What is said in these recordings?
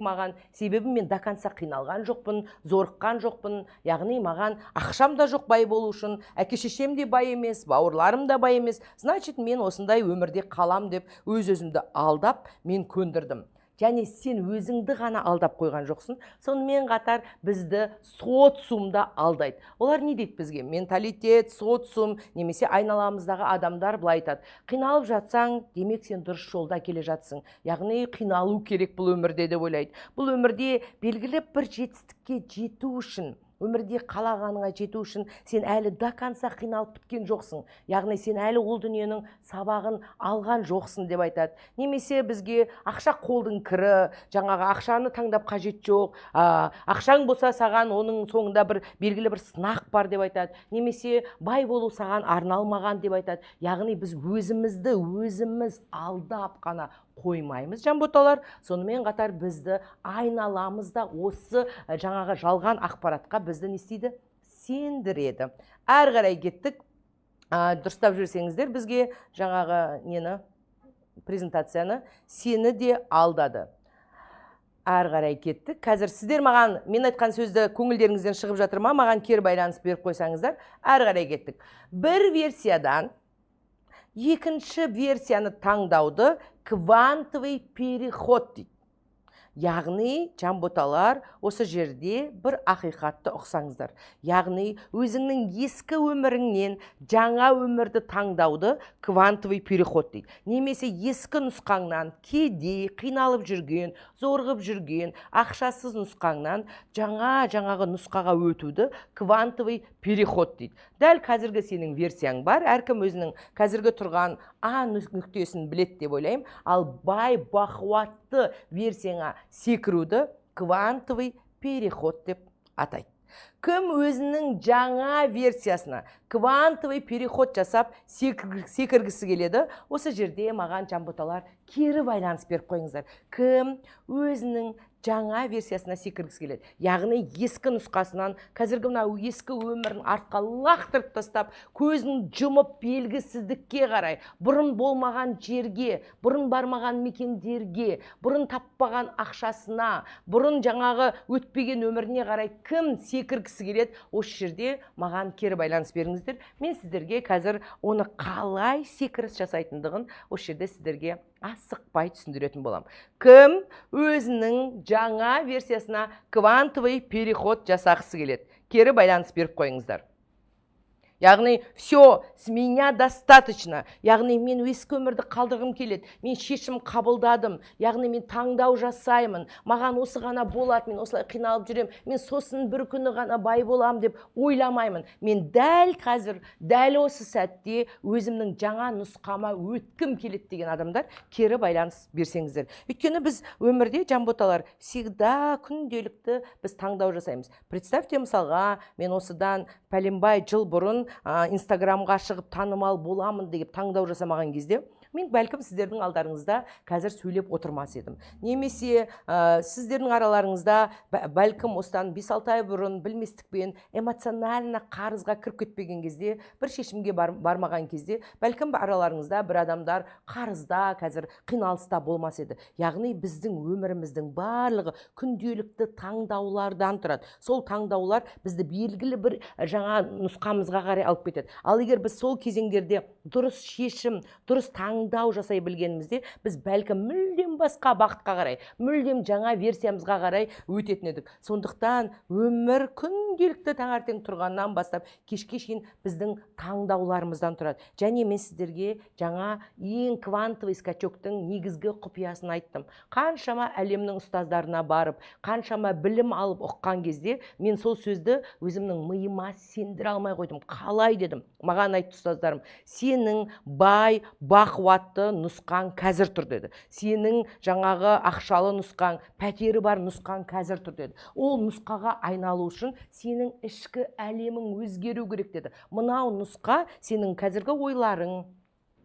маған, себебі мен до конца қиналған жоқпын, зорыққан жоқпын, яғни маған ақшам да жоқ бай болу үшін, әке шешем де бай емес, бауырларым да бай емес, значит мен осындай өмірде қалам деп өз-өзімді алдап мен көндірдім. Және сен өзіңді ғана алдап қойған жоқсың, сонымен қатар бізді социумда алдайды. Олар не дейді бізге? Менталитет, социум, немесе айналамыздағы адамдар былай айтады: қиналып жатсаң, демек сен дұрыс жолда келе жатсың. Яғни қиналу керек бұл өмірде деп ойлайды. Бұл өмірде белгілі бір жетістікке жету үшін, өмірде қалағаныңа жету үшін сен әлі до конца қиналып біткен жоқсың. Яғни сен әлі ол дүниенің сабағын алған жоқсың деп айтады. Немесе бізге ақша қолдың кірі, жаңағы ақшаны таңдап қажет жоқ, ақшаң болса саған оның соңында бір белгілі бір сынақ бар деп айтады. Немесе бай болу саған арналмаған деп айтады. Яғни біз өзіміз алдап қана қоймаймыз, жанботалар. Сонымен қатар бізді айналамызда осы жаңағы жалған ақпаратқа бізді не істейді? Сендіреді. Әрі қарай кеттік. Дұрыстап жүрсеңіздер, бізге жаңағы презентацияны сені де алдады. Әрі қарай кеттік. Қазір сіздер маған, мен айтқан сөзді көңілдеріңізден шығып жатыр ма? Маған кері байланыс беріп қойсаңыздар. Әрі қарай кеттік. Бір версиядан екінші версияны таңдауды квантовый переход дейді. Яғни, жанботалар, осы жерде бір ақиқатты ұқсаңыздар. Яғни, өзіңнің ескі өміріңнен жаңа өмірді таңдауды квантовый переход дейді. Немесе ескі нұсқаңнан, кедей, қиналып жүрген, зорғып жүрген, ақшасыз нұсқаңнан жаңағы нұсқаға өтуді квантовый переход дейді. Дәл қазіргі сенің версияң бар, әркім өзінің қазіргі тұрған А нүктесін білет деп ойлаймын, ал бай бақуатты версияңа секіруді квантовый переход деп атайды. Кім өзінің жаңа версиясына квантовый переход жасап секіргісі келеді, осы жерде маған, жанботалар, кері байланыс беріп қойыңыздар. Кім өзінің жаңа версиясына секіргісі келеді? Яғни ескі нұсқасынан қазіргі мынау ескі өмірін артқа лақтырып тастап, көзін жұмып белгісіздікке қарай, бұрын болмаған жерге, бұрын бармаған мекендерге, бұрын таппаған ақшасына, бұрын жаңағы өтпеген өміріне қарай кім секіргісі келеді? Осы жерде маған кері байланыс беріңіздер. Мен сіздерге қазір оны қалай секіріс жасайтындығын осы жерде сіздерге асықпай түсіндіретін болам. Кім өзінің жаңа версиясына квантовый переход жасағысы келеді? Кері байланыс беріп қойыңыздар. Яғни, все, с меня достаточно. Яғни, мен ескі өмірді қалдырғым келеді. Мен шешім қабылдадым. Яғни, мен таңдау жасаймын. Маған осы ғана болады, мен осылай қиналып жүрем. Мен сосын бір күні ғана бай болам деп ойламаймын. Мен дәл қазір, дәл осы сәтте өзімнің жаңа нұсқама өткім келеді деген адамдар кері байланыс берсеңіздер. Өйткені біз өмірде, жанботалар, всегда күнделікті біз таңдау жасаймыз. Представьте, мысалға, мен осыдан пәленбай жыл бұрын Инстаграмға шығып танымал боламын деп таңдау жасамаған кезде, мен бәлкім сіздердің алдарыңызда қазір сөйлеп отырмас едім. Немесе сіздердің араларыңызда бәлкім осыдан 5-6 ай бұрын білместікпен эмоционально қарызға кіріп кетпеген кезде, бір шешімге бармаған кезде, бәлкім араларыңызда бір адамдар қарызда, қазір қиналыста болмас еді. Яғни біздің өміріміздің барлығы күнделікті таңдаулардан тұрады. Сол таңдаулар бізді белгілі бір жаңа нұсқамызға қарай алып кетеді. Ал егер біз сол кезеңдерде дұрыс шешім, дұрыс таңдау жасай білгенімізде, біз бәлкім мүлдем басқа бағытқа қарай, мүлдем жаңа версиямызға қарай өтетін едік. Сондықтан өмір күнделікті таңертең тұрғаннан бастап кешке шейін біздің таңдауларымыздан тұрады. Және мен сіздерге жаңа ең квантовый скачоктың негізгі құпиясын айттым. Қаншама әлемнің ұстаздарына барып, қаншама білім алып ұққан кезде, мен сол сөзді өзімнің миыма сендіре алмай қойдым. Қалай дедім? Маған айтты ұстаздарым: сенің бай, бақуатты нұсқан қазір тұр деді. Сенің жаңағы ақшалы нұсқан, пәтері бар нұсқан қазір тұр деді. Ол нұсқаға айналу үшін сенің ішкі әлемің өзгеру керек деді. Мынау нұсқа сенің қазіргі ойларың,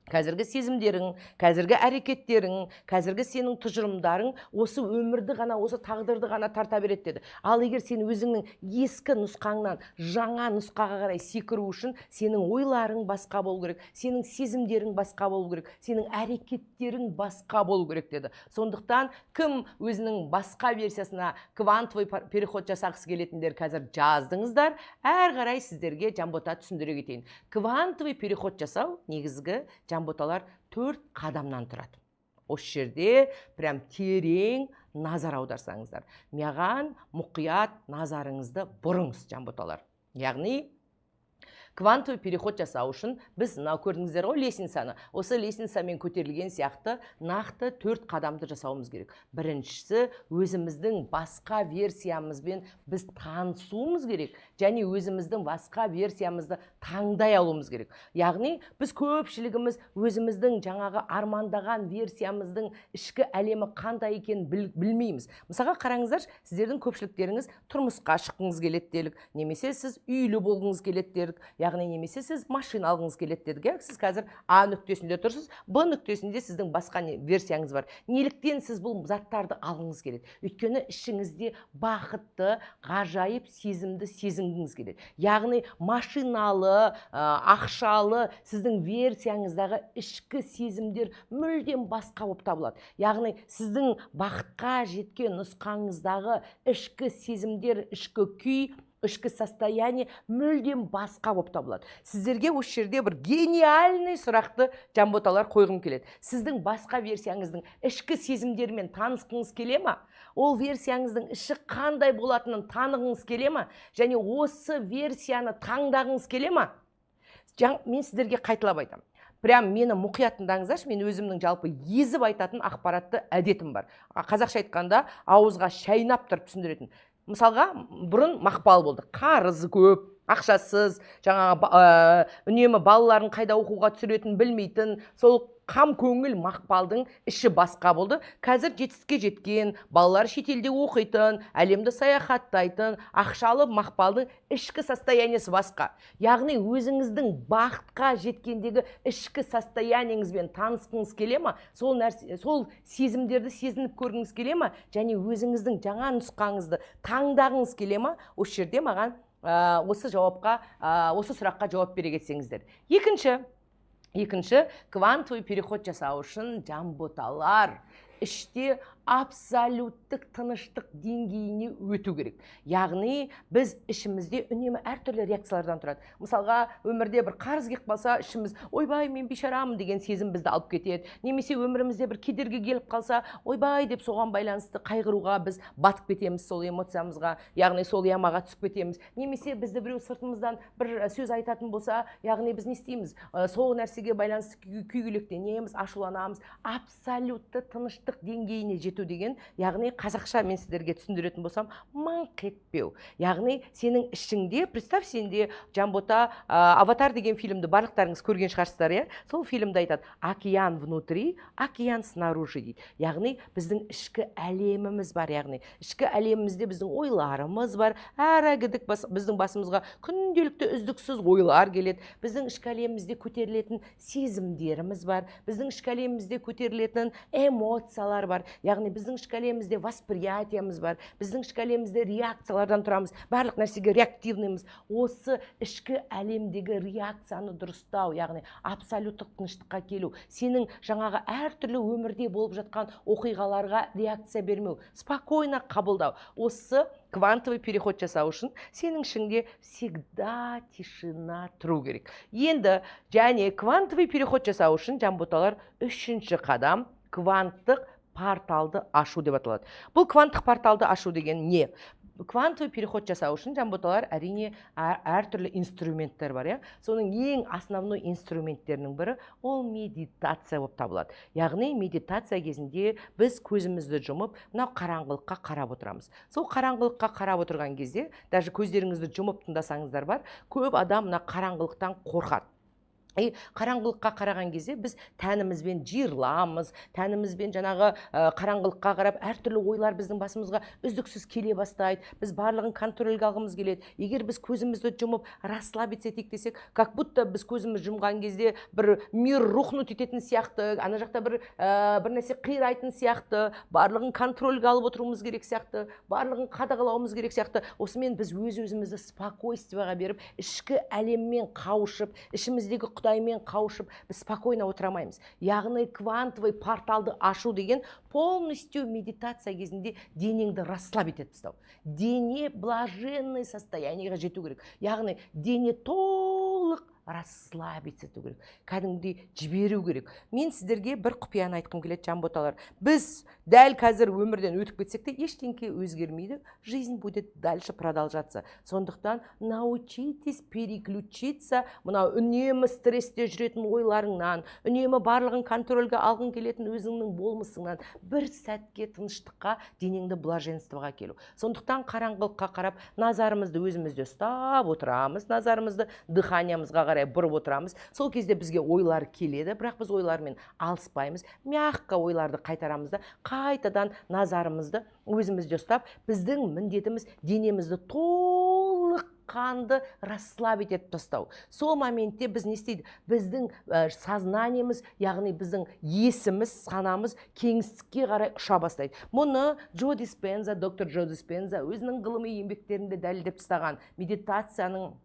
Қазіргі сезімдерің, қазіргі әрекеттерің, қазіргі сенің тұжырымдарың осы өмірді ғана, осы тағдырды ғана тарта береді деді. Ал егер сен өзіңнің ескі нұсқаңнан жаңа нұсқаға қарай секіру үшін сенің ойларың басқа болу керек, сенің сезімдерің басқа болу керек, сенің әрекеттерің басқа болу керек деді. Сондықтан кім өзінің басқа версиясына квантовый переход жасағысы келетіндер қазір жаздыңыздар. Әр қарай сіздерге Жанбота түсіндіре кетейін. Квантовый переход жасау негізгі Жанботалар 4 қадамнан тұрады. Осы жерде прям терең назар аударсаңыздар. Маған мұқият назарыңызды бұрыңыз, Жанботалар. Яғни квантовый переход жасау үшін біз мынау көрдіңіздер ғой лестницаны. Осы лестницамен көтерілген сияқты нақты 4 қадамды жасауымыз керек. Біріншісі, өзіміздің басқа версиямызбен біз танысуымыз керек, және өзіміздің басқа версиямызды таңдай алуымыз керек. Яғни біз көпшілігіміз өзіміздің жаңағы армандаған версиямыздың ішкі әлемі қандай екенін білмейміз. Мысалға қараңыздар, сіздердің көпшіліктеріңіз тұрмысқа шыққыңыз келеді делік, немесе сіз үйлі болғыңыз келеді делік, яғни немесе сіз машина алғыңыз келеді дедік. Сіз қазір А нүктесінде тұрсыз, Б нүктесінде сіздің басқа версияңыз бар. Неліктен сіз бұл заттарды алғыңыз келеді? Өйткені ішіңізде бақытты, ғажайып сезімді сезінгіңіз келеді. Яғни машиналы, ақшалы сіздің версияңыздағы ішкі сезімдер мүлдем басқа болып табылады. Яғни сіздің бақытқа жеткен нұсқаңыздағы ішкі сезімдер, ішкі күй, ішкі состояние мүлдем басқа болып табылады. Сіздерге осы жерде бір гениальный сұрақты Жанботалар қойғым келеді. Сіздің басқа версияңыздың ішкі сезімдерімен танысқыңыз келе ма? Ол версияңыздың іші қандай болатынын танығыңыз келе ма? Және осы версияны таңдағыңыз келе ма? Мен сіздерге қайталап айтамын. Прям мені мұқият тыңдаңыздаршы, мен өзімнің жалпы езіп айтатын ақпаратты әдетім бар. Қазақша айтқанда ауызға шайнап тұрып түсіндіретін. Мысалға, бұрын Мақпал болды. Қарызы көп, ақшасыз, жаңағы үнемі балаларын қайда оқуға түсіретін білмейтін, сол қам көңіл Мақпалдың іші басқа болды. Қазір жетістікке жеткен, балалар шетелде оқитын, әлемді саяхаттайтын, ақшалы Мақпалдың ішкі состояниесі басқа. Яғни өзіңіздің бақытқа жеткендегі ішкі состояниеңізбен танысқыңыз келе ма? Сол сезімдерді сезініп көргіңіз келе ма? Және өзіңіздің жаңа нұсқаңызды таңдағыңыз келе ма? Осы жерде маған осы сұраққа жауап бере кетсеңіздер. Екінші, квантовый переход жасау үшін Жанботалар іште абсолюттік тыныштық деңгейіне өту керек. Яғни біз ішімізде үнемі әртүрлі реакциялардан тұрады. Мысалға, өмірде бір қарыз келіп қалса, ішіміз ойбай мен бейшарамын деген сезім бізді алып кетеді. Немесе өмірімізде бір кедергі келіп қалса, ойбай деп соған байланысты қайғыруға біз батып кетеміз сол эмоциямызға, яғни сол ямаға түсіп кетеміз. Немесе бізді біреу сыртымыздан бір сөз айтатын болса, яғни біз не істейміз? Сол нәрсеге байланысты күйгелектенеміз, ашуланамыз. Абсолютті тыныштық деңгейіне жету деген, яғни қазақша мен сіздерге түсіндіретін болсам, маңқ етпеу. Яғни сенің ішіңде, представь, сенде Жанбота Аватар деген фильмді барлықтарыңыз көрген шығарсыздар, иә? Сол фильмді айтады: океан внутри, океан снаружи дейді. Яғни біздің ішкі әлеміміз бар, яғни ішкі әлемімізде біздің ойларымыз бар. Әрәгідік біздің басымызға күнделікті үздіксіз ойлар келеді. Біздің ішкі әлемімізде көтерілетін сезімдеріміз бар. Біздің ішкі әлемімізде көтерілетін эмоциялар бар. Яғни біздің ішкі әлемімізде восприятиеміз бар. Біздің ішкі әлемімізде реакциялардан тұрамыз. Барлық нәрсеге реактивныймыз. Осы ішкі әлемдегі реакцияны дұрыстау, яғни абсолюттық тыныштыққа келу. Сенің жаңағы әртүрлі өмірде болып жатқан оқиғаларға реакция бермеу, спокойно қабылдау. Осы квантовый переход жасау үшін сенің ішіңде всегда тишина тұру керек. Енді және квантовый переход жасау үшін Жанботалар үшінші қадам кванттық порталды ашу деп аталады. Бұл кванттық порталды ашу деген не? Квантовый переход жасау үшін Жанботалар әрине әртүрлі инструменттер бар, иә? Соның ең основной инструменттерінің бірі ол медитация болып табылады. Яғни медитация кезінде біз көзімізді жұмып, мынау қараңғылыққа қарап отырамыз. Сол қараңғылыққа қарап отырған кезде, даже көздеріңізді жұмып тыңдасаңыздар бар, көп адам мына қараңғылықтан қорқады. Қараңғылыққа қараған кезде біз тәнімізбен жиырыламыз, тәнімізбен жаңағы қараңғылыққа қарап әртүрлі ойлар біздің басымызға үздіксіз келе бастайды. Біз барлығын контрольге алғымыз келеді. Егер біз көзімізді жұмып расслабиться етейік десек, как будто біз көзіміз жұмған кезде бір мир рухнуть ететін сияқты, ана жақта бір нәрсе қирайтын сияқты, барлығын контрольге алып отыруымыз керек сияқты, барлығын қадағалауымыз керек сияқты. Осымен біз өз-өзімізді спокойствияға беріп, ішкі әлеммен қауышып, ішіміздегі Құдаймен қауышып, біз спокойно отырамаймыз. Яғни квантовый порталды ашу деген полностью медитация кезінде денеңді расслабить етіп тастау. Дене блаженный состояниеға жету керек. Яғни дене толық расслабиться ету керек, кәдімгідей жіберу керек. Мен сіздерге бір құпияны айтқым келеді, жанботалар. Біз дәл қазір өмірден өтіп кетсек те ештеңе өзгермейді, жизнь будет дальше продолжаться. Сондықтан научитесь переключиться мынау үнемі стрессте жүретін ойларыңнан, үнемі барлығын контрольге алғың келетін өзіңнің болмысыңнан бір сәтке тыныштыққа, денеңді блаженствоға келу. Сондықтан қараңғылыққа қарап, назарымызды өзімізде ұстап отырамыз, назарымызды дыханиямызға қарай бұрып отырамыз. Сол кезде бізге ойлар келеді, бірақ біз ойлармен алыспаймыз. Мягко ойларды қайтарамыз да, қайтадан назарымызды өзімізде ұстап, біздің міндетіміз денемізді толық қанды расслабить етіп тастау. Сол моментте біз не істейді? Біздің сознаниеміз, яғни біздің есіміз, санамыз кеңістікке қарай ұша бастайды. Мұны доктор Джо Диспенза өзінің ғылыми еңбектерінде дәлелдеп тастаған. Медитацияның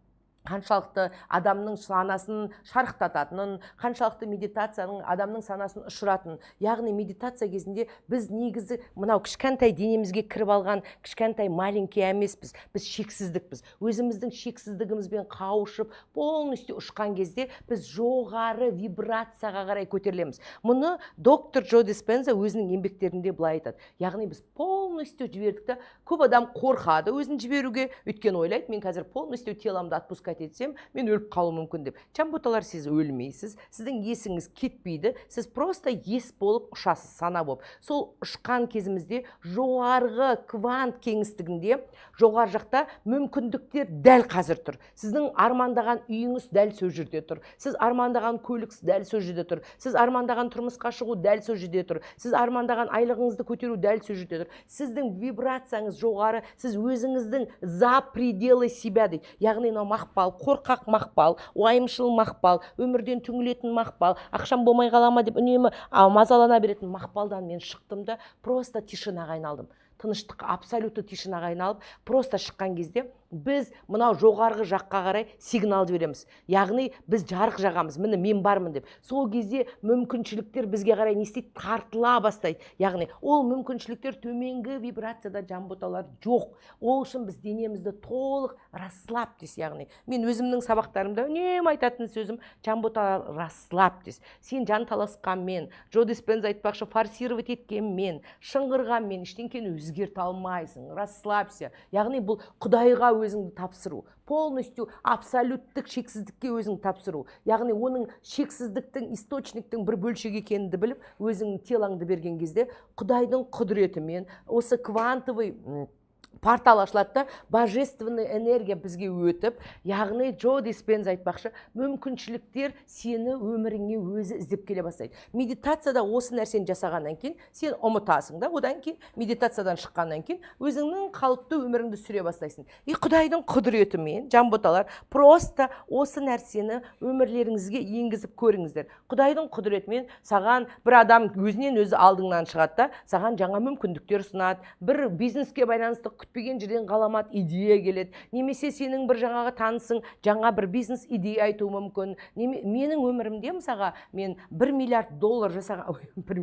қаншалықты адамның санасын шарықтататынын, қаншалықты медитацияның адамның санасын ұшыратынын. Яғни медитация кезінде біз негізі мынау кішкентай денемізге кіріп алған кішкентай маленький емеспіз. Біз шексіздікпіз. Өзіміздің шексіздігімізбен қауышып, полностью ұшқан кезде біз жоғары вибрацияға қарай көтерілеміз. Мұны доктор Джо Диспенза өзінің еңбектерінде былай айтады. Яғни біз полностью жібердік. Көп адам қорқады өзін жіберуге, өйткені ойлайды, мен қазір полностью теламды отпускать етсем, мен өліп қалуым мүмкін деп. Жанботалар, сіз өлмейсіз, сіздің есіңіз кетпейді, сіз просто ес болып ұшасыз, сана болып. Сол ұшқан кезімізде жоғарғы квант кеңістігінде, жоғары жақта мүмкіндіктер дәл қазір тұр. Сіздің армандаған үйіңіз дәл сол жерде тұр. Сіз армандаған көлік дәл сол жерде тұр. Сіз армандаған тұрмысқа шығу дәл сол жерде тұр. Сіз армандаған айлығыңызды көтеру дәл сол жерде тұр. Сіздің вибрацияңыз жоғары, сіз өзіңіздің за пределы себя дейді. Яғни мақпал, қорқақ мақпал, уайымшыл мақпал, өмірден түңілетін мақпал, ақшам болмай қалама деп үнемі мазалана беретін мақпалдан мен шықтым да просто тишинаға айналдым. Тыныштыққа, абсолютті тишинаға айналып, просто шыққан кезде біз мынау жоғарғы жаққа қарай сигналды береміз. Яғни біз жарық жағамыз, міне мен бармын деп. Сол кезде мүмкіншіліктер бізге қарай не істейді? Тартыла бастайды. Яғни ол мүмкіншіліктер төменгі вибрацияда жанботалар жоқ. Ол үшін біз денемізді толық расслабьтесь. Яғни мен өзімнің сабақтарымда үнемі айтатын сөзім жанботалар расслабьтесь. Сен жанталасқанмен, Джо Диспенза айтпақшы, форсировать еткенмен, шыңғырғанмен ештеңені өзгерте алмайсың. Расслабься. Яғни бұл Құдайға өзіңді тапсыру, полностью абсолюттік шексіздікке өзіңді тапсыру. Яғни оның шексіздіктің, источниктің бір бөлшегі екенін біліп, өзіңнің телаңды берген кезде Құдайдың құдіретімен осы квантовый портал ашылады да, божественный энергия бізге өтіп, яғни Джо Диспенза айтпақшы, мүмкіншіліктер сені өміріңе өзі іздеп келе бастайды. Медитацияда осы нәрсені жасағаннан кейін сен ұмытасың да, одан кейін медитациядан шыққаннан кейін өзіңнің қалыпты өміріңді сүре бастайсың. Құдайдың құдіретімен, жанботалар, просто осы нәрсені өмірлеріңізге енгізіп көріңіздер. Құдайдың құдіретімен саған бір адам өзінен өзі алдыңнан шығады да, саған жаңа мүмкіндіктер ұсынады, бір бизнеске байланысты күтпеген жерден ғаламат идея келеді. Немесе сенің бір жаңағы танысың, жаңа бір бизнес идея айтуы мүмкін. Менің өмірімде мысалға мен 1 миллиард доллар жасаған, 1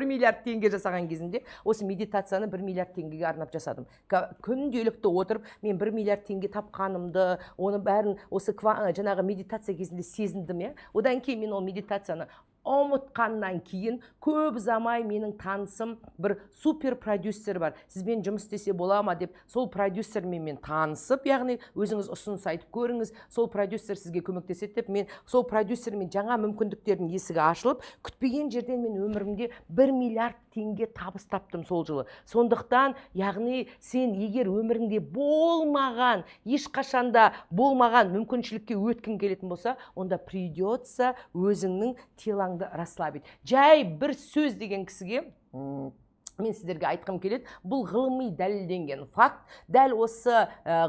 миллиард теңге жасаған кезінде осы медитацияны 1 миллиард теңгеге арнап жасадым. Күнделікті отырып, мен 1 миллиард теңге тапқанымды, оны бәрін осы жаңағы медитация кезінде сезіндім. Одан кейін мен ол медитацияны ұмытқаннан кейін көп замай менің танысым бір супер продюсер бар. Сізбен жұмыс істесе бола ма деп, сол продюсермен мен танысып, яғни өзіңіз ұсыныс айтып көріңіз, сол продюсер сізге көмектеседі деп, мен сол продюсермен жаңа мүмкіндіктердің есігі ашылып, күтпеген жерден мен өмірімде 1 миллиард теңге табыс таптым сол жылы. Сондықтан, яғни сен егер өміріңде болмаған, ешқашанда болмаған мүмкіншілікке өткің келетін болса, онда придется өзіңнің телаңды расслабить. Жай бір сөз деген кісіге мен сіздерге айтқым келеді, бұл ғылыми дәлелденген факт. Дәл осы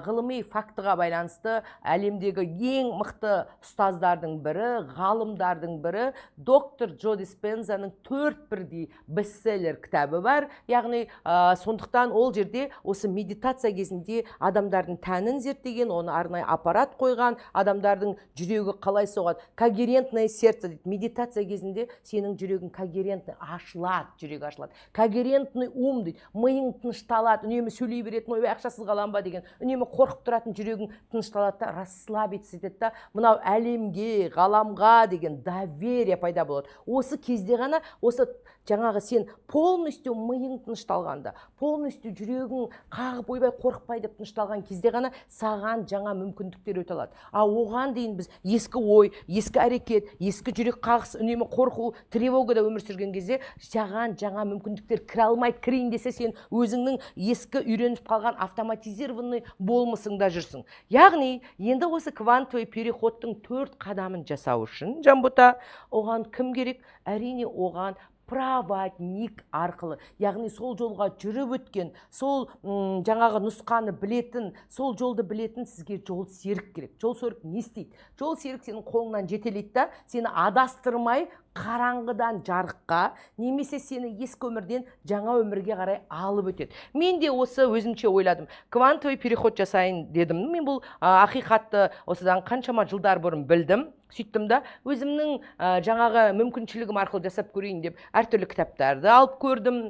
ғылыми фактыға байланысты әлемдегі ең мықты ұстаздардың бірі, ғалымдардың бірі, доктор Джо Диспензаның 4 бірдей бестселлер кітабы бар. Яғни, сондықтан ол жерде осы медитация кезінде адамдардың тәнін зерттеген, оны арнайы аппарат қойған, адамдардың жүрегі қалай соғады, когерентное сердце дейді. Медитация кезінде сенің жүрегің когерентный ашылады, жүрегі ашылады. Когерентный ум дейді, миың тынышталады, үнемі сөйлей беретін, ой ақшасыз қалам ба деген, үнемі қорқып тұратын жүрегің тынышталады да, расслабиться етеді да, мынау әлемге, ғаламға деген доверие пайда болады. Осы кезде ғана, осы жаңағы сен полностью миың тынышталғанда, полностью жүрегің қағып ойбай қорықпай деп тынышталған кезде ғана саған жаңа мүмкіндіктер өте алады. Оған дейін біз ескі ой, ескі әрекет, ескі жүрек қағыс, үнемі қорқу, тревогада өмір сүрген кезде саған жаңа мүмкіндіктер кіре алмайды. Кірейін десе сен өзіңнің ескі үйреніп қалған автоматизированный болмысыңда жүрсің. Яғни, енді осы квантовый переходтың 4 қадамын жасау үшін, Жанбота, оған кім керек? Әрине, оған проводник арқылы, яғни сол жолға жүріп өткен, сол жаңағы нұсқаны білетін, сол жолды білетін сізге жол серік керек. Жол серік не істейді? Жол серік сенің қолыңнан жетелейді да, сені адастырмай қараңғыдан жарыққа, немесе сені ескі өмірден жаңа өмірге қарай алып өтеді. Мен де осы өзімше ойладым. Квантовый переход жасайын дедім. Мен бұл ақиқатты осыдан қаншама жылдар бұрын білдім. Сөйттім да, өзімнің жаңағы мүмкіншілігім арқылы жасап көрейін деп әртүрлі кітаптарды алып көрдім.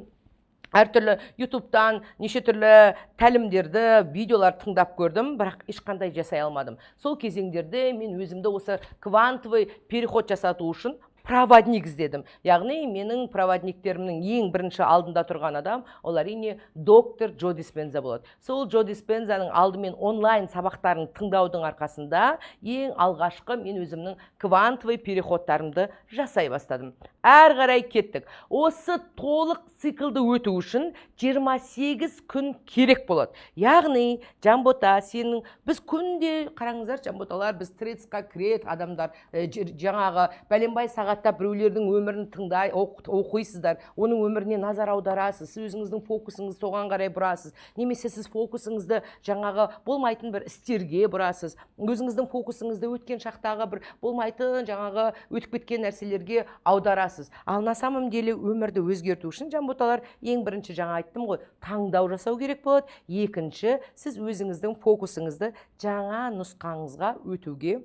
Әртүрлі YouTube'дан неше түрлі тәлімдерді, видеолар тыңдап көрдім, бірақ ешқандай жасай алмадым. Сол кезеңдерде мен өзімді осы квантовый переход жасату үшін проводник іздедім. Яғни, менің проводниктерімнің ең бірінші алдында тұрған адам, ол әрине доктор Джо Диспенза болады. Сол Джо Диспензаның алдымен онлайн сабақтарын тыңдаудың арқасында ең алғашқы мен өзімнің квантовый переходтарымды жасай бастадым. Әр қарай кеттік. Осы толық циклды өту үшін 28 күн керек болады. Яғни, Жанбота, сенің, біз күнде, қараңыздар, Жанботалар, біз трецқа кірет адамдар, жаңағы бәленбай сағаттап біреулердің өмірін тыңдай, оқисыздар, оның өміріне назар аударасыз, сіз өзіңіздің фокусыңызды соған қарай бұрасыз, немесе сіз фокусыңызды жаңағы болмайтын бір істерге бұрасыз, өзіңіздің фокусыңызды өткен шақтағы бір болмайтын жаңағы өтіп кеткен нәрселерге аударасыз. Ал на самом деле өмірді өзгерту үшін, Жанботалар, ең бірінші жаңа айттым ғой, таңдау жасау керек болады. Екінші, сіз өзіңіздің фокусыңызды жаңа нұсқаңызға өтуге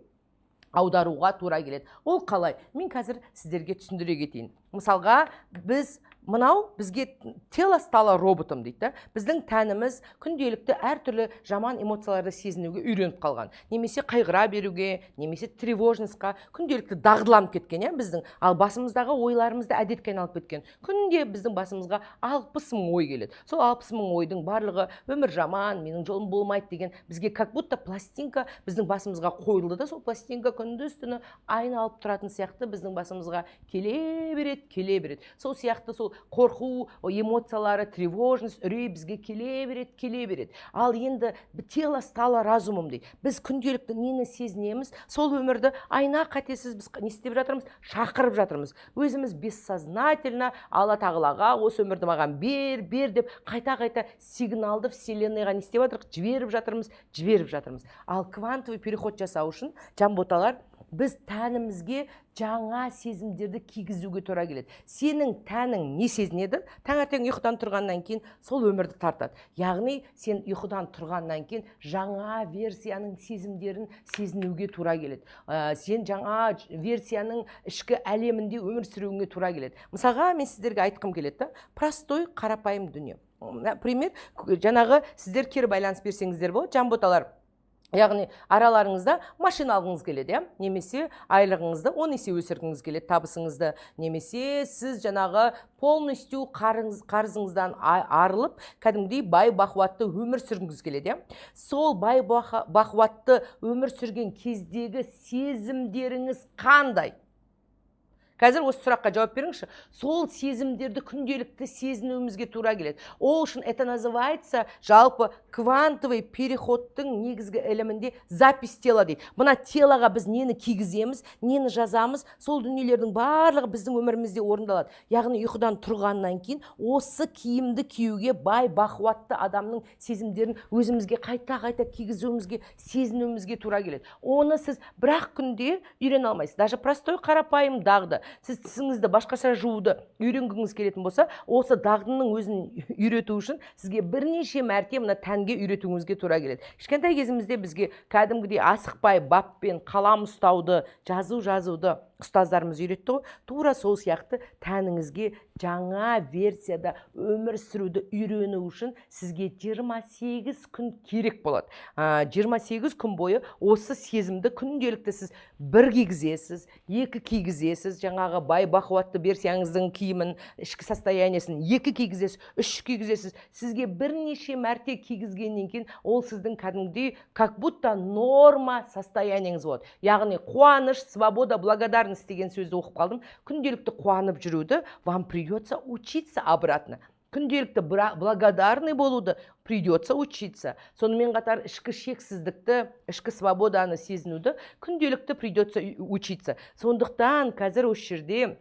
аударуға тура келеді. Ол қалай? Мен қазір сіздерге түсіндіре кетейін. Мысалға, бізге тело стало роботом дейді. Біздің тәніміз күнделікті әртүрлі жаман эмоцияларды сезінуге үйреніп қалған. Немесе қайғыра беруге, немесе тревожностьқа күнделікті дағдыланып кеткен, біздің. Ал басымыздағы ойларымызды әдетке айналып кеткен. Күнде біздің басымызға 60 000 ой келеді. Сол 60 000 ойдың барлығы өмір жаман, менің жолым болмайды деген бізге как будто пластинка біздің басымызға қойылды да, сол пластинка күндіз-түні айналып тұратын сияқты біздің басымызға келе береді. Сол сияқты сол қорқу, эмоциялары, тревожность, үрей бізге келе береді. Ал енді тело стало разумом дейді. Біз күнделікті нені сезінеміз, сол өмірді айна қатесіз біз не істеп жатырмыз? Шақырып жатырмыз. Өзіміз бессознательно Алла тағалаға осы өмірді маған бер деп қайта сигналды вселенныйға не істеп жатырмыз? Жіберіп жатырмыз. Ал квантовый переход жасау үшін, Жанботалар, біз тәнімізге жаңа сезімдерді кигізуге тура келеді. Сенің тәнің не сезінеді? Таңертең ұйқыдан тұрғаннан кейін сол өмірді тартады. Яғни, сен ұйқыдан тұрғаннан кейін жаңа версияның сезімдерін сезінуге тура келеді. Сен жаңа версияның ішкі әлемінде өмір сүруіңе тура келеді. Мысалға, мен сіздерге айтқым келеді, простой, қарапайым дүние. Например, жаңағы сіздер кері байланыс берсеңіздер болады, Жанботалар. Яғни, араларыңызда машина алғыңыз келеді, немесе айлығыңызды 10 есе өсіргіңіз келеді, табысыңызды, немесе сіз жаңағы полностью қарызыңыздан арылып, кәдімгідей бай бақуатты өмір сүргіңіз келеді. Сол бай бақуатты өмір сүрген кездегі сезімдеріңіз қандай? Қазір осы сұраққа жауап беріңізші. Сол сезімдерді күнделікті сезінуімізге тура келеді. Ол үшін это называется жалпы квантовый переходтың негізгі ілімінде запись тела дейді. Мына телаға біз нені кигіземіз, нені жазамыз, сол дүниелердің барлығы біздің өмірімізде орындалады. Яғни ұйқыдан тұрғаннан кейін осы киімді киюге бай бақуатты адамның сезімдерін өзімізге қайта кигізуімізге, сезінуімізге тура келеді. Оны сіз бір-ақ күнде үйрене алмайсыз. Даже простой қарапайым дағды. Сіз тісіңізді башқаша жууды үйренгіңіз келетін болса, осы дағдының өзін үйрету үшін сізге бірнеше мәрте мына тәнге үйретуіңізге тура келеді. Кішкентай кезімізде бізге кәдімгідей асықпай баппен қалам ұстауды, жазуды ұстаздарымыз үйретті ғой. Тура сол сияқты тәніңізге жаңа версияда өмір сүруді үйрену үшін сізге 28 күн керек болады. 28 күн бойы осы сезімді күнделікті сіз бір кигізесіз, екі кигізесіз, жаңағы бай бақуатты версияңыздың киімін, ішкі состояниесін екі кигізесіз, үш кигізесіз. Сізге бірнеше мәрте кигізгеннен кейін ол сіздің кәдімгідей как будто норма состояниеңіз болады. Яғни қуаныш, свобода, благодарность деген сөзді оқып қалдым. Күнделікті қуанып жүруді вам придется учиться обратно. Күнделікті благодарный болуды придется учиться. Сонымен қатар ішкі шексіздікті, ішкі свободаны сезінуді күнделікті придется учиться. Сондықтан қазір осы жерде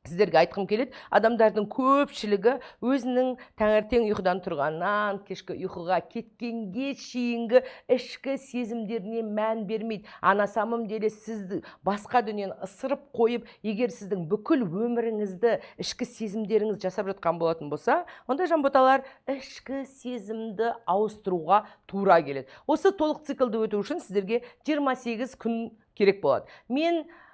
сіздерге айтқым келеді, адамдардың көпшілігі өзінің таңертең ұйқыдан тұрғаннан кешкі ұйқыға кеткенге шейінгі ішкі сезімдеріне мән бермейді. На самом деле сізді басқа дүниені ысырып қойып, егер сіздің бүкіл өміріңізді ішкі сезімдеріңіз жасап жатқан болатын болса, онда жанботалар ішкі сезімді ауыстыруға тура келеді. Осы толық циклді өту үшін сіздерге 28 күн керек болады.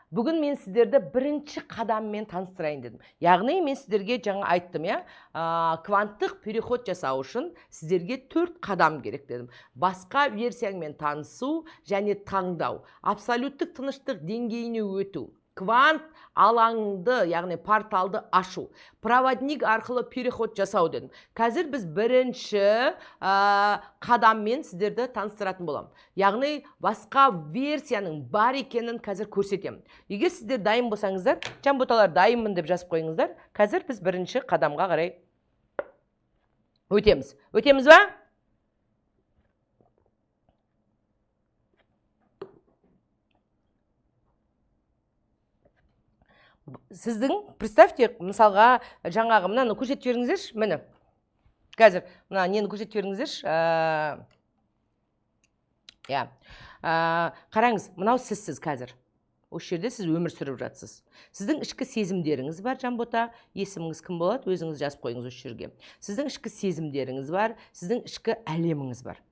Бүгін мен сіздерді бірінші қадаммен таныстырайын дедім. Яғни мен сіздерге жаңа айттым, кванттық переход жасау үшін сіздерге 4 қадам керек дедім. Басқа версияңмен танысу және таңдау, абсолюттік тыныштық деңгейіне өту, квант алаңды, яғни порталды ашу, проводник арқылы переход жасау дедім. Қазір біз бірінші қадаммен сіздерді таныстыратын болам. Яғни басқа версияның бар екенін қазір көрсетемін. Егер сіздер дайын болсаңыздар, жанботалар дайынмын деп жазып қойыңыздар. Қазір біз бірінші қадамға қарай өтеміз. Өтеміз ба? Сіздің, представьте, мысалға жаңағы мынаны көрсетіп жіберіңіздерші, міне. Қазір мына нені көрсетіп жіберіңіздерші. Қараңыз, мынау сізсіз қазір. Осы жерде сіз өмір сүріп жатсыз. Сіздің ішкі сезімдеріңіз бар, жанбота. Есіміңіз кім болады? Өзіңіз жазып қойыңыз осы жерге. Сіздің ішкі сезімдеріңіз бар, сіздің ішкі әлеміңіз бар.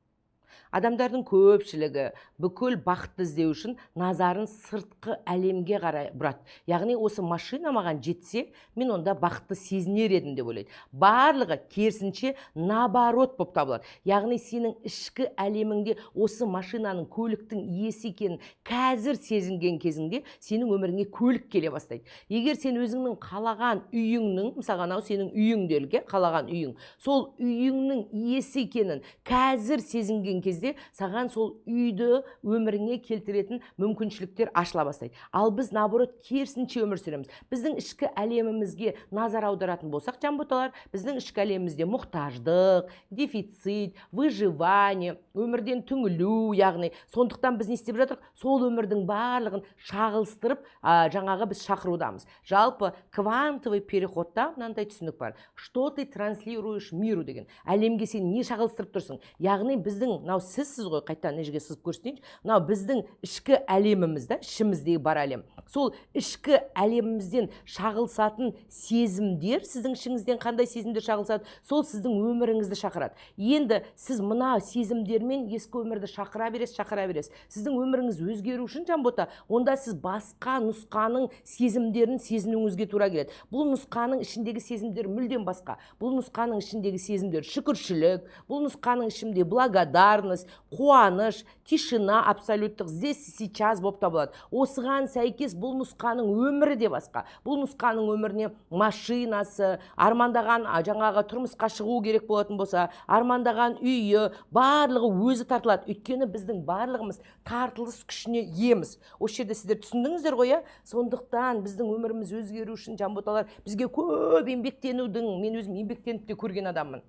Адамдардың көпшілігі бүкіл бақытты іздеу үшін назарын сыртқы әлемге қарай бұрады. Яғни осы машина маған жетсе, мен онда бақытты сезінер едім деп ойлайды. Барлығы керісінше наоборот болып табылады. Яғни сенің ішкі әлеміңде осы машинаның, көліктің иесі екенін қазір сезінген кезіңде сенің өміріңе көлік келе бастайды. Егер сен өзіңнің қалаған үйіңнің, мысалға анау сенің үйің делге, қалаған үйің, сол үйіңнің иесі екенін қазір сезінген кезде саған сол үйді өміріңе келтіретін мүмкіншіліктер ашыла бастайды. Ал біз наоборот керісінше өмір сүреміз. Біздің ішкі әлемімізге назар аударатын болсақ, жанботалар, біздің ішкі әлемімізде мұқтаждық, дефицит, выживание, өмірден түңілу, яғни сондықтан біз не істеп жатырмыз? Сол өмірдің барлығын шағылыстырып, жаңағы біз шақырудамыз. Жалпы квантовый переходта мынандай түсінік бар. Что ты транслируешь миру деген. Әлемге сен не шағылыстырып тұрсың? Яғни біздің сізсіз ғой, қайтадан жерге сызып көрсетейінші. Мынау біздің ішкі әлемімізді, ішіміздегі бар әлем. Сол ішкі әлемімізден шағылысатын сезімдер, сіздің ішіңізден қандай сезімдер шағылысады, сол сіздің өміріңізді шақырады. Енді сіз мына сезімдермен ескі өмірді шақыра бересіз. Сіздің өміріңіз өзгеру үшін, жанбота, онда сіз басқа нұсқаның сезімдерін сезінуіңізге тура келеді. Бұл нұсқаның ішіндегі сезімдер мүлдем басқа. Бұл нұсқаның ішіндегі сезімдер шүкіршілік, бұл нұсқаның ішінде благодарность, радость, қуаныш, тишина абсолюттық здесь и сейчас болып табылады. Осыған сәйкес бұл нұсқаның өмірі де басқа. Бұл нұсқаның өміріне машинасы, армандаған жаңағы тұрмысқа шығу керек болатын болса, армандаған үйі, барлығы өзі тартылады. Өйткені біздің барлығымыз тартылыс күшіне иеміз. Осы жерде сіздер түсіндіңіздер ғой, сондықтан біздің өміріміз өзгеру үшін жанботалар бізге көп еңбектенудің, мен өзім еңбектеніп те көрген адаммын.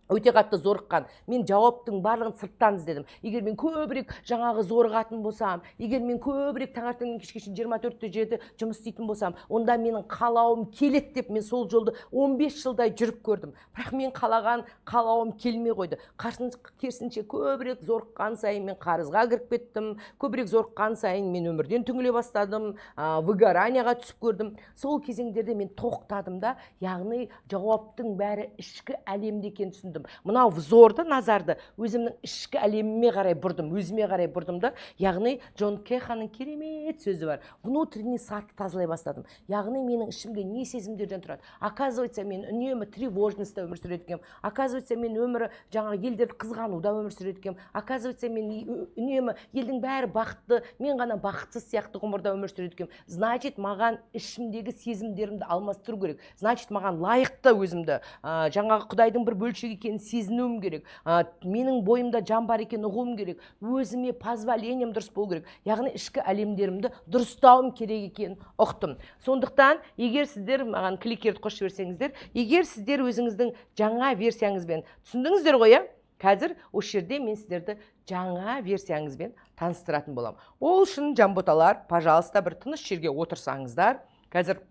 Өте қатты зорыққан. Мен жауаптың барлығын сырттан іздедім. Егер мен көбірек жаңағы зорығатын болсам, егер мен көбірек таңертеңнен кешке шейін 24/7 жұмыс істейтін болсам, онда менің қалауым келеді деп мен сол жолды 15 жылдай жүріп көрдім. Бірақ мен қалауым келмей қойды. Керісінше көбірек зорыққан сайын мен қарызға кіріп кеттім. Көбірек зорыққан сайын мен өмірден түңіле бастадым, выгоранияға түсіп көрдім. Сол кезеңдерде мен тоқтадым да, яғни жауаптың бәрі ішкі әлемде екенін түсіндім. Мынау взорды, назарды өзімнің ішкі әлеміме қарай бұрдым, өзіме қарай бұрдым да, яғни Джон Кеханың керемет сөзі бар. Внутренний садты тазалай бастадым. Яғни менің ішімде не сезімдерден тұрады? Оказывается, мен үнемі тревожностьта өмір сүреткем. Оказывается, мен өмірі жаңағы елдерді қызғануда өмір сүреткем. Оказывается, мен үнемі елдің бәрі бақытты, мен ғана бақытсыз сияқты ғұмырда өмір сүреткем. Значит, маған ішімдегі сезімдерімді алмастыру керек. Значит, маған лайықты өзімді, жаңағы Құдайдың бір бөлшегі сезінуім керек, менің бойымда жан бар екен ұғуым керек, өзіме позволением дұрыс болу керек, яғни ішкі әлемдерімді дұрыстауым керек екенін ұқтым. Сондықтан, егер сіздер маған кликерді қосып жіберсеңіздер, егер сіздер өзіңіздің жаңа версияңызбен түсіндіңіздер ғой, қазір осы жерде мен сіздерді жаңа версияңызбен таныстыратын боламын. Ол үшін жанботалар, пожалуйста, бір тыныш жерге отырсаңыздар. Қазір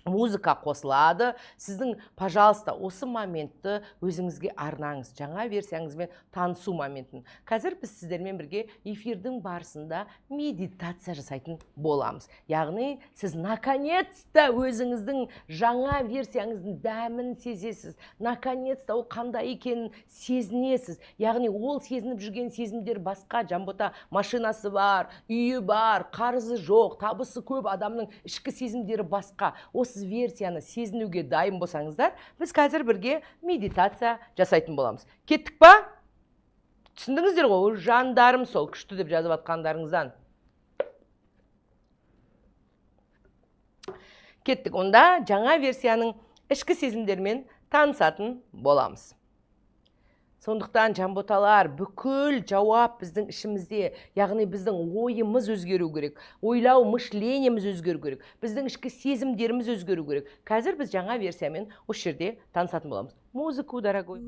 музыка қосылады. Сіздің, пожалуйста, осы моментті өзіңізге арнаңыз, жаңа версияңызбен танысу моментін. Қазір біз сіздермен бірге эфирдің барысында медитация жасайтын боламыз. Яғни, сіз наконец-то өзіңіздің жаңа версияңыздың дәмін сезесіз. Наконец-то ол қандай екенін сезінесіз. Яғни, ол сезініп жүрген сезімдер басқа. Жанбота машинасы бар, үйі бар, қарызы жоқ, табысы көп адамның ішкі сезімдері басқа. Осы версияны сезінуге дайын болсаңыздар, біз қазір бірге медитация жасайтын боламыз. Кеттік па? Түсіндіңіздер ғой, жандарым сол күшті деп жазып атқандарыңыздан. Кеттік, онда жаңа версияның ішкі сезімдермен танысатын боламыз. Сондықтан жанботалар, бүкіл жауап біздің ішімізде, яғни біздің ойымыз өзгеру керек, ойлау мышлениеміз өзгеру керек, біздің ішкі сезімдеріміз өзгеру керек. Қазір біз жаңа версиямен осы жерде танысатын боламыз. Музыку, дорогой.